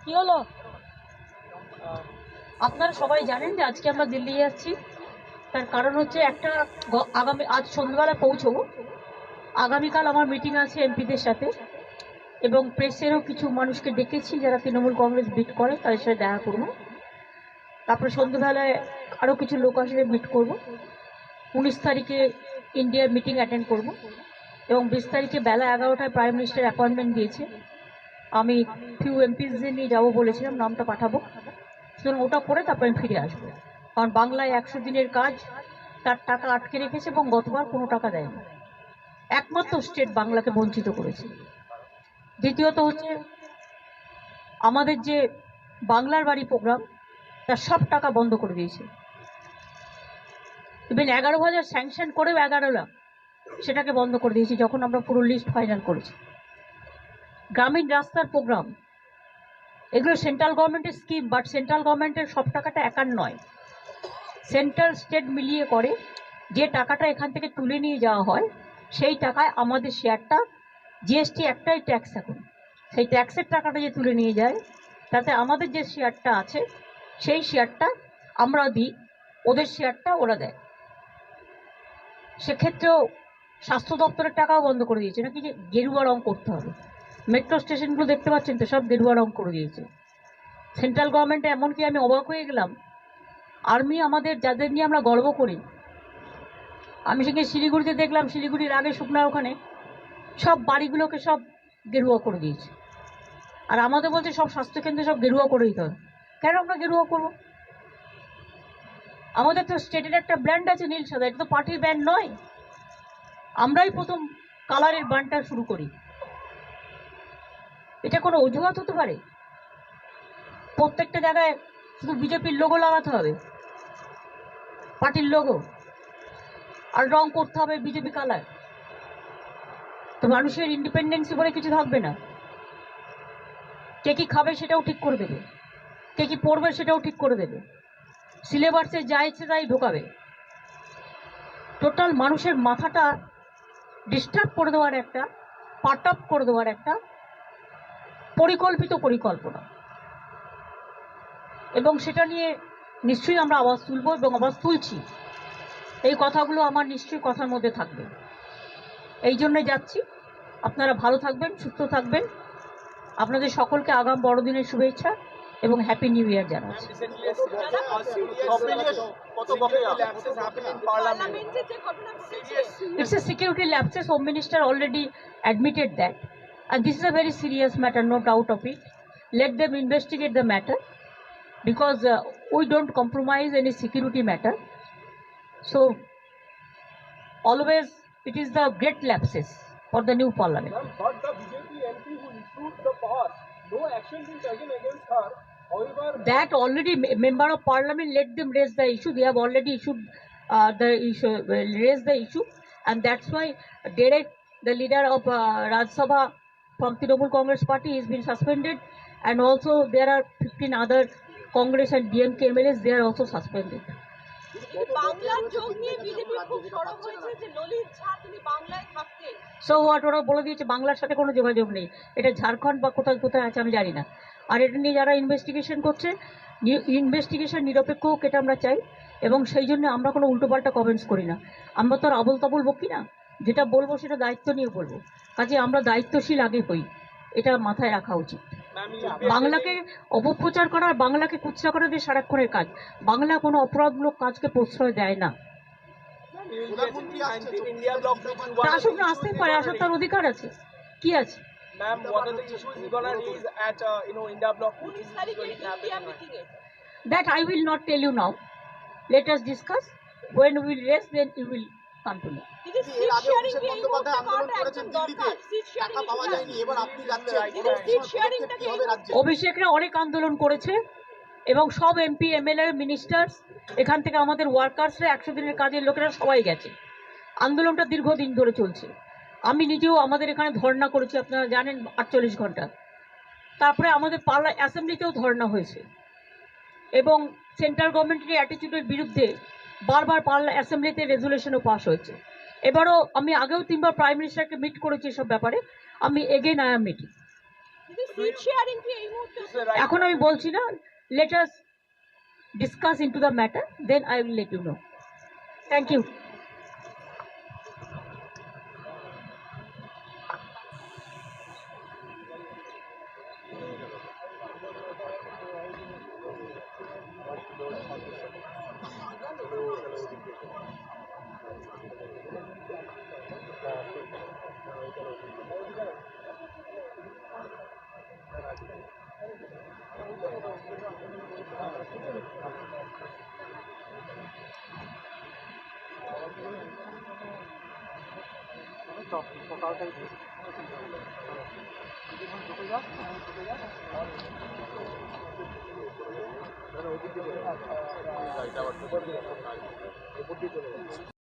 কি হলো? আপনারা সবাই জানেন যে আজকে আমরা দিল্লি যাচ্ছি। তার কারণ হচ্ছে একটা, আজ সন্ধ্যাবেলা পৌঁছবো। আগামীকাল আমার মিটিং আছে এমপিদের সাথে, এবং প্রেসেরও কিছু মানুষকে ডেকেছি যারা তৃণমূল কংগ্রেস বিট করে, তাদের সাথে দেখা করবো। তারপরে সন্ধ্যাবেলায় আরও কিছু লোক আসলে মিট করব। 19 তারিখে ইন্ডিয়ার মিটিং অ্যাটেন্ড করব, এবং 20 তারিখে বেলা 11টায় প্রাইম মিনিস্টার অ্যাপয়েন্টমেন্ট দিয়েছে। আমি ফিউ এমপিসদের নিয়ে যাবো বলেছিলাম, নামটা পাঠাবো। সুতরাং ওটা করে তারপরে আমি ফিরে আসবো। কারণ বাংলায় 100 দিনের কাজ, তার টাকা আটকে রেখেছে এবং গতবার কোনো টাকা দেয়নি। একমাত্র স্টেট বাংলাকে বঞ্চিত করেছে। দ্বিতীয়ত হচ্ছে আমাদের যে বাংলার বাড়ি প্রোগ্রাম, তার সব টাকা বন্ধ করে দিয়েছে। ইভেন 11,000 স্যাংশন করেও 11 লাখ সেটাকে বন্ধ করে দিয়েছি যখন আমরা পুরো লিস্ট ফাইনাল করেছি। গ্রামীণ রাস্তার প্রোগ্রাম, এগুলো সেন্ট্রাল গভর্নমেন্টের স্কিম, বাট সেন্ট্রাল গভর্নমেন্টের সব টাকাটা একার নয়, সেন্ট্রাল স্টেট মিলিয়ে করে। যে টাকাটা এখান থেকে তুলে নিয়ে যাওয়া হয় সেই টাকায় আমাদের শেয়ারটা, জিএসটি একটাই ট্যাক্স এখন, সেই ট্যাক্সের টাকাটা যে তুলে নিয়ে যায় তাতে আমাদের যে শেয়ারটা আছে সেই শেয়ারটা আমরা দিই, ওদের শেয়ারটা ওরা দেয়। সেক্ষেত্রেও স্বাস্থ্য দপ্তরের টাকাও বন্ধ করে দিয়েছে, নাকি যে গেরুয়া রং করতে হবে। মেট্রো স্টেশনগুলো দেখতে পাচ্ছেন তো, সব গেরুয়া রং করে দিয়েছে সেন্ট্রাল গভর্নমেন্টে। এমনকি আমি অবাক হয়ে গেলাম, আর্মি আমাদের যাদের নিয়ে আমরা গর্ব করি, আমি সেখানে শিলিগুড়িতে দেখলাম, শিলিগুড়ির আগে শুকনার ওখানে সব বাড়িগুলোকে সব গেরুয়া করে দিয়েছে। আর আমাদের বলছে সব স্বাস্থ্যকেন্দ্রে সব গেরুয়া করে দিতে হবে। কেন আমরা গেরুয়া করবো? আমাদের তো স্টেটের একটা ব্র্যান্ড আছে নীল সাদা, এটা তো পার্টির ব্র্যান্ড নয়। আমরাই প্রথম কালারের ব্র্যান্ডটা শুরু করি। এটা কোনো অজুহাত হতে পারে? প্রত্যেকটা জায়গায় শুধু বিজেপির লোগো লাগাতে হবে, পার্টির লোগো, আর রং করতে হবে বিজেপি কালার? তো মানুষের ইন্ডিপেন্ডেন্সি বলে কিছু থাকবে না। কে কি খাবে সেটাও ঠিক করে দেবে, কে কি পড়বে সেটাও ঠিক করে দেবে, সিলেবাসে যা ইচ্ছে তাই ঢোকাবে। টোটাল মানুষের মাথাটা ডিস্টার্ব করে দেওয়ার একটা, পার্ট আপ করে দেওয়ার একটা পরিকল্পিত পরিকল্পনা, এবং সেটা নিয়ে নিশ্চয়ই আমরা আওয়াজ তুলব এবং আওয়াজ তুলছি। এই কথাগুলো আমার নিশ্চয়ই কথার মধ্যে থাকবে। এই জন্য যাচ্ছি। আপনারা ভালো থাকবেন, সুস্থ থাকবেন। আপনাদের সকলকে আগাম বড়দিনের শুভেচ্ছা এবং হ্যাপি নিউ ইয়ার জানাচ্ছি। It's a security lapses. Home Minister already admitted that, and this is a very serious matter, no doubt of it. Let them investigate the matter, because we don't compromise any security matter. So always it is the great lapses for the new parliament. But the BJP MP who issued the pass, no action been taken against her. However, that already member of parliament, let them raise the issue. They have already issued raised the issue, and that's why Derek, the leader of Rajya Sabha from Trinamool Congress Party, has been suspended, and also there are 15 other Congress and DMK MLAs, they are also suspended. So what, ওরা বলে দিয়েছে বাংলার সাথে কোনো যোগাযোগ নেই, এটা ঝাড়খণ্ড বা কোথায় কোথায় আছে আমি জানি না। আর এটা নিয়ে যারা ইনভেস্টিগেশন করছে, ইনভেস্টিগেশন নিরপেক্ষ হোক, এটা আমরা চাই, এবং সেই জন্য আমরা কোনো উল্টোপাল্টা কমেন্টস করি না। আমরা তো আর আবল তাবল বকি না, যেটা বলবো সেটা দায়িত্ব নিয়ে বলবো। কাজে আমরা দায়িত্বশীল আগে হই, এটা মাথায় রাখা উচিত। বাংলাকে অপপ্রচার করা, বাংলাকে কুৎসা করা দিয়ে সারাক্ষণের কাজ। বাংলা কোনো অপরাধমূলক কাজকে প্রশ্রয় দেয় না। will be attending 19 India block meeting. তা আসুক না, আসতেই পারে, আসার তার অধিকার আছে, কি আছে? Ma'am, what are the issues he gonna raise at India block meeting? That I will not tell you now. Let us discuss. When we will raise, then you will come to know. এর আগে অভিষেক বন্দ্যোপাধ্যায় আন্দোলন করেছেন দিল্লিতে, টাকা পাওয়া যায়নি, এবার আপনি যাচ্ছেন, কি হবে রাজ্যে? অভিষেকরা অনেক আন্দোলন করেছে এবং সব এমপি এমএলএ মিনিস্টার্স এখান থেকে আমাদের ওয়ার্কার্সরা 100 দিনের কাজের লোকেরা সবাই গেছে। আন্দোলনটা দীর্ঘদিন ধরে চলছে। আমি নিজেও আমাদের এখানে ধর্ণা করেছি, আপনারা জানেন, 48 ঘন্টা। তারপরে আমাদের পার্লা অ্যাসেম্বলিতেও ধর্ণা হয়েছে এবং সেন্ট্রাল গভর্নমেন্টের অ্যাটিটিউডের বিরুদ্ধে বারবার পার্লা অ্যাসেম্বলিতে রেজুলেশনও পাস হয়েছে। এবারও আমি আগেও 3বার প্রাইম মিনিস্টারকে মিট করেছি এসব ব্যাপারে। আমি এগেইন আই এম মিটিং। এখন আমি বলছি না, let us discuss into the matter, then I will let you know. Thank you.